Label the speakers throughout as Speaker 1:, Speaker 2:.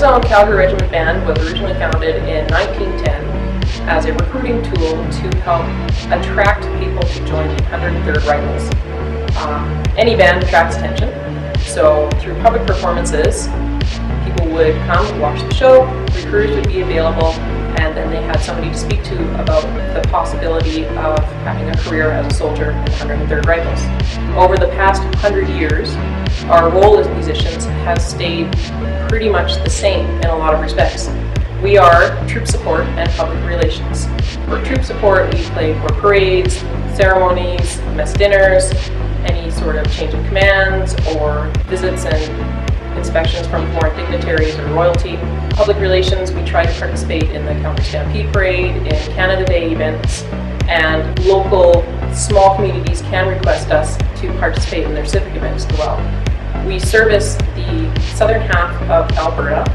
Speaker 1: Zone Calgary Regiment Band was originally founded in 1910 as a recruiting tool to help attract people to join the 103rd Rifles. Any band attracts attention, so through public performances, people would come watch the show, recruiters would be available, and then they had somebody to speak to about the possibility of having a career as a soldier in the 103rd Rifles. Over the past 100 years, our role as musicians has stayed pretty much the same in a lot of respects. We are troop support and public relations. For troop support, we play for parades, ceremonies, mess dinners, any sort of change of commands or visits and inspections from foreign dignitaries or royalty. Public relations, we try to participate in the Counter-Stampede Parade, in Canada Day events, and local small communities can request us to participate in their civic events as well. We service the southern half of Alberta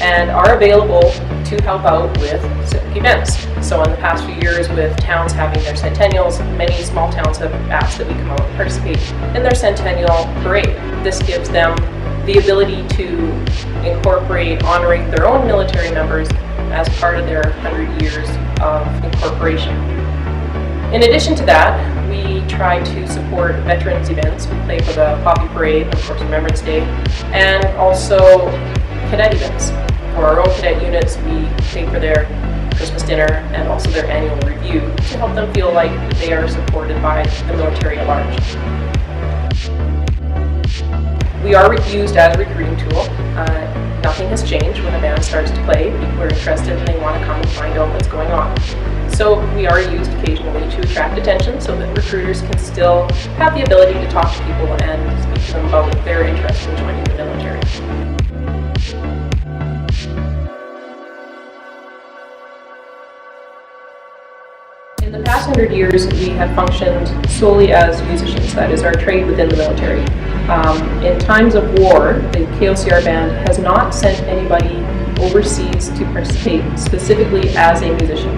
Speaker 1: and are available to help out with civic events. So in the past few years, with towns having their centennials, many small towns have asked that we come out and participate in their centennial parade. This gives them the ability to incorporate honoring their own military members as part of their 100 years of incorporation. In addition to that, we try to support veterans events. We play for the Poppy Parade, of course Remembrance Day, and also cadet events. For our own cadet units, we pay for their Christmas dinner and also their annual review to help them feel like they are supported by the military at large. We are used as a recruiting tool. Nothing has changed when a band starts to play. People are interested and they want to come and find out what's going on. So we are used occasionally to attract attention so that recruiters can still have the ability to talk to people and speak to them about their interest in joining the military. In the past 100 years, we have functioned solely as musicians. That is our trade within the military. In times of war, the KOCR Band has not sent anybody overseas to participate specifically as a musician.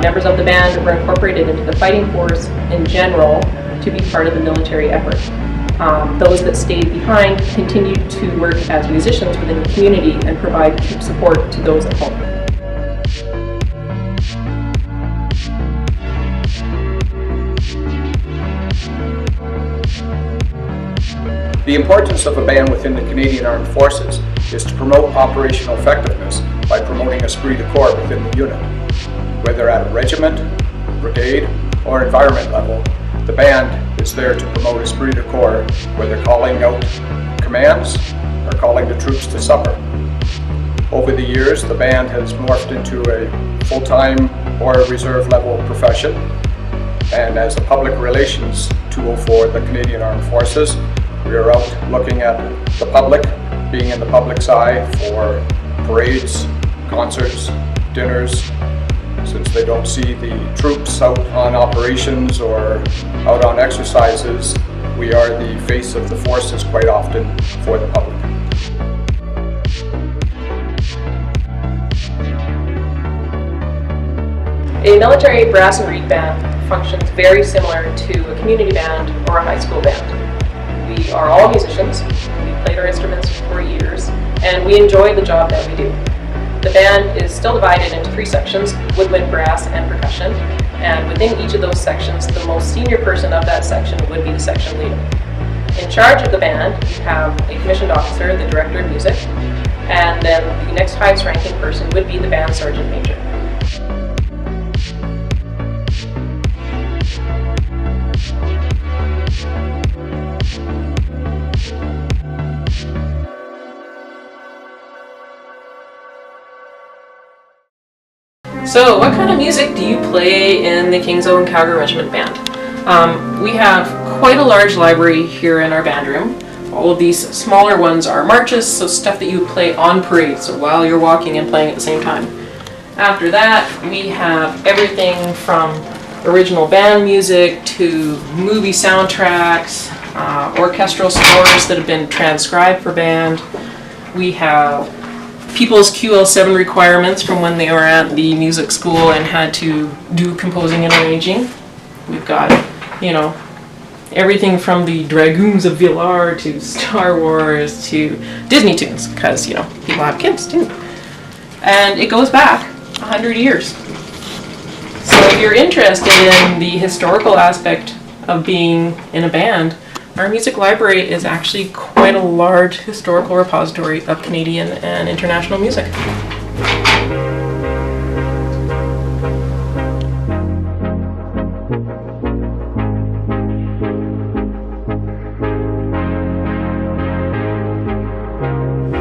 Speaker 1: Members of the band were incorporated into the fighting force in general to be part of the military effort. Those that stayed behind continued to work as musicians within the community and provide troop support to those at home.
Speaker 2: The importance of a band within the Canadian Armed Forces is to promote operational effectiveness by promoting esprit de corps within the unit. Whether at a regiment, brigade, or environment level, the band is there to promote esprit de corps, whether calling out commands or calling the troops to supper. Over the years, the band has morphed into a full-time or a reserve level profession, and as a public relations tool for the Canadian Armed Forces, we are out looking at the public, being in the public's eye for parades, concerts, dinners. Since they don't see the troops out on operations or out on exercises, we are the face of the forces quite often for the public.
Speaker 1: A military brass and reed band functions very similar to a community band or a high school band. We are all musicians, we played our instruments for years, and we enjoy the job that we do. The band is still divided into 3 sections, woodwind, brass, and percussion, and within each of those sections, the most senior person of that section would be the section leader. In charge of the band, you have a commissioned officer, the director of music, and then the next highest ranking person would be the band sergeant major. So, what kind of music do you play in the King's Own Calgary Regiment Band? We have quite a large library here in our band room. All of these smaller ones are marches, so stuff that you play on parade, so while you're walking and playing at the same time. After that, we have everything from original band music to movie soundtracks, orchestral scores that have been transcribed for band. We have people's QL7 requirements from when they were at the music school and had to do composing and arranging. We've got, everything from the Dragoons of Villar to Star Wars to Disney tunes, because, you know, people have kids too. And it goes back 100 years. So if you're interested in the historical aspect of being in a band, our music library is actually quite a large historical repository of Canadian and international music.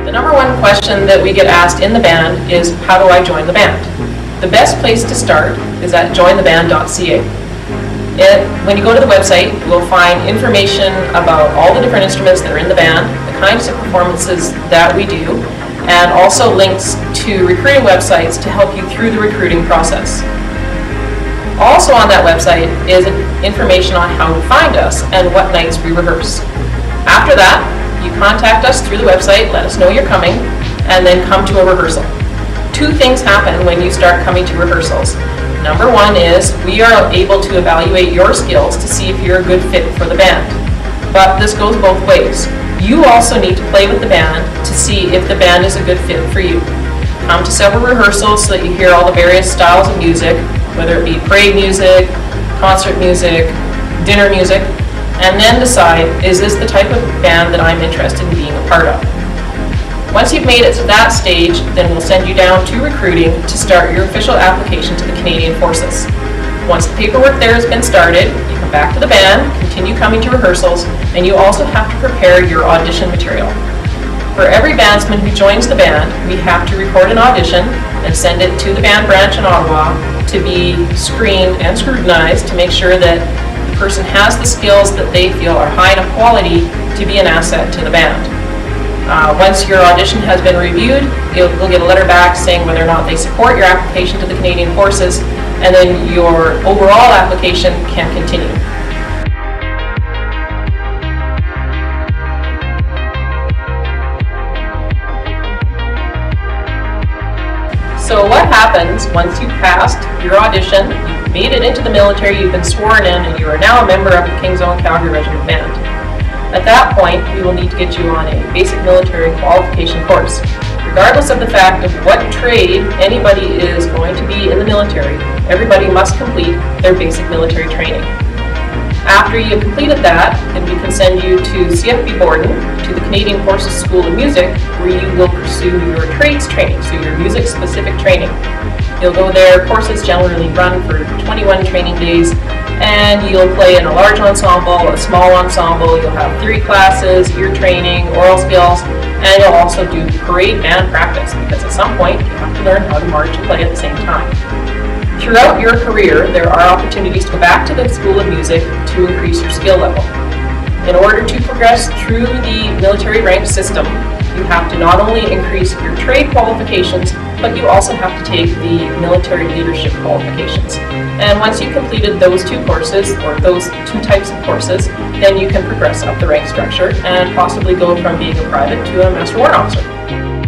Speaker 1: The number one question that we get asked in the band is, how do I join the band? The best place to start is at jointheband.ca. When you go to the website, you will find information about all the different instruments that are in the band, the kinds of performances that we do, and also links to recruiting websites to help you through the recruiting process. Also on that website is information on how to find us and what nights we rehearse. After that, you contact us through the website, let us know you're coming, and then come to a rehearsal. Two things happen when you start coming to rehearsals. Number one is we are able to evaluate your skills to see if you're a good fit for the band. But this goes both ways. You also need to play with the band to see if the band is a good fit for you. Come to several rehearsals so that you hear all the various styles of music, whether it be parade music, concert music, dinner music, and then decide, is this the type of band that I'm interested in being a part of? Once you've made it to that stage, then we'll send you down to recruiting to start your official application to the Canadian Forces. Once the paperwork there has been started, you come back to the band, continue coming to rehearsals, and you also have to prepare your audition material. For every bandsman who joins the band, we have to record an audition and send it to the band branch in Ottawa to be screened and scrutinized to make sure that the person has the skills that they feel are high enough quality to be an asset to the band. Once your audition has been reviewed, you'll get a letter back saying whether or not they support your application to the Canadian Forces, and then your overall application can continue. So what happens once you've passed your audition, you've made it into the military, you've been sworn in, and you are now a member of the King's Own Calgary Regiment Band? At that point, we will need to get you on a basic military qualification course. Regardless of the fact of what trade anybody is going to be in the military, everybody must complete their basic military training. After you have completed that, then we can send you to CFB Borden, to the Canadian Forces School of Music, where you will pursue your trades training, so your music-specific training. You'll go there, courses generally run for 21 training days, and you'll play in a large ensemble, a small ensemble, you'll have theory classes, ear training, oral skills, and you'll also do parade band practice, because at some point you have to learn how to march and play at the same time. Throughout your career, there are opportunities to go back to the School of Music to increase your skill level. In order to progress through the military rank system, you have to not only increase your trade qualifications, but you also have to take the military leadership qualifications. And once you've completed those two courses, or those two types of courses, then you can progress up the rank structure and possibly go from being a private to a master warrant officer.